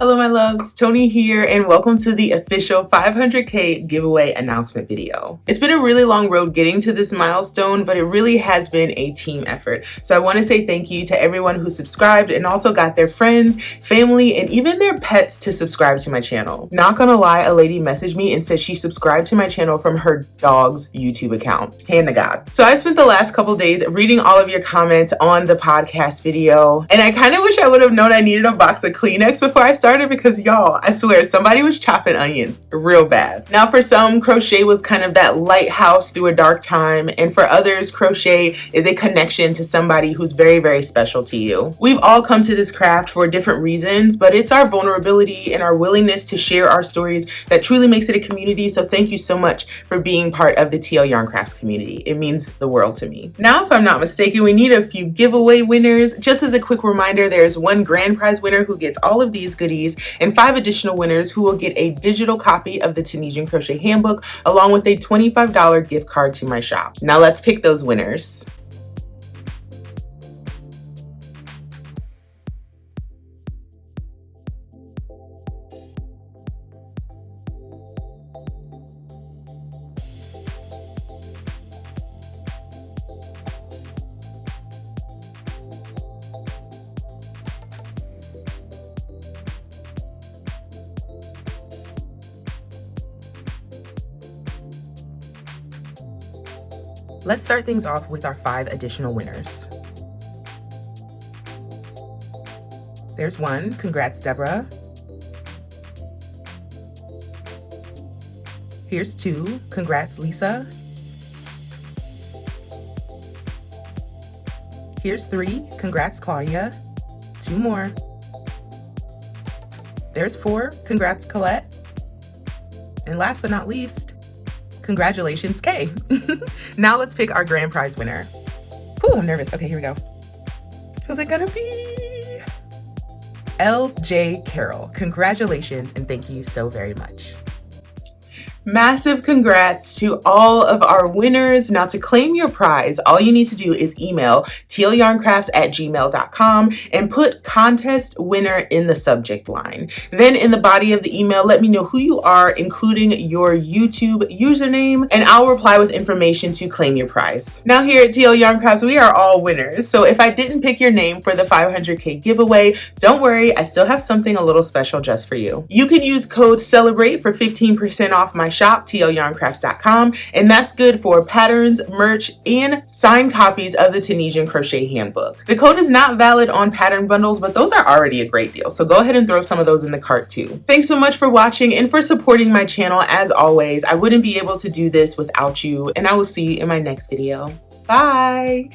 Hello my loves, Tony here and welcome to the official 500k giveaway announcement video. It's been a really long road getting to this milestone, but it really has been a team effort. So I want to say thank you to everyone who subscribed and also got their friends, family, and even their pets to subscribe to my channel. Not gonna lie, a lady messaged me and said she subscribed to my channel from her dog's YouTube account. Hand to God. So I spent the last couple days reading all of your comments on the podcast video, and I kind of wish I would have known I needed a box of Kleenex before I started because y'all, I swear somebody was chopping onions real bad. Now for some, crochet was kind of that lighthouse through a dark time, and for others, crochet is a connection to somebody who's very, very special to you. We've all come to this craft for different reasons, but it's our vulnerability and our willingness to share our stories that truly makes it a community. So thank you so much for being part of the TL Yarn Crafts community. It means the world to me. Now, if I'm not mistaken, we need a few giveaway winners. Just as a quick reminder, there's one grand prize winner who gets all of these goodies and 5 additional winners who will get a digital copy of the Tunisian Crochet Handbook along with a $25 gift card to my shop. Now let's pick those winners. Let's start things off with our 5 additional winners. There's one. Congrats, Deborah. Here's 2. Congrats, Lisa. Here's 3. Congrats, Claudia. 2 more. There's 4. Congrats, Colette. And last but not least, congratulations, Kay. Now let's pick our grand prize winner. Ooh, I'm nervous. Okay, here we go. Who's it gonna be? LJ Carroll. Congratulations and thank you so very much. Massive congrats to all of our winners. Now to claim your prize, all you need to do is email tlyarncrafts@gmail.com and put contest winner in the subject line. Then in the body of the email, let me know who you are, including your YouTube username, and I'll reply with information to claim your prize. Now here at TL Yarn Crafts, we are all winners. So if I didn't pick your name for the 500k giveaway, don't worry, I still have something a little special just for you. You can use code CELEBRATE for 15% off my shop, TLYarncrafts.com, and that's good for patterns, merch, and signed copies of the Tunisian Crochet Handbook. The code is not valid on pattern bundles, but those are already a great deal, so go ahead and throw some of those in the cart too. Thanks so much for watching and for supporting my channel. As always, I wouldn't be able to do this without you, and I will see you in my next video. Bye!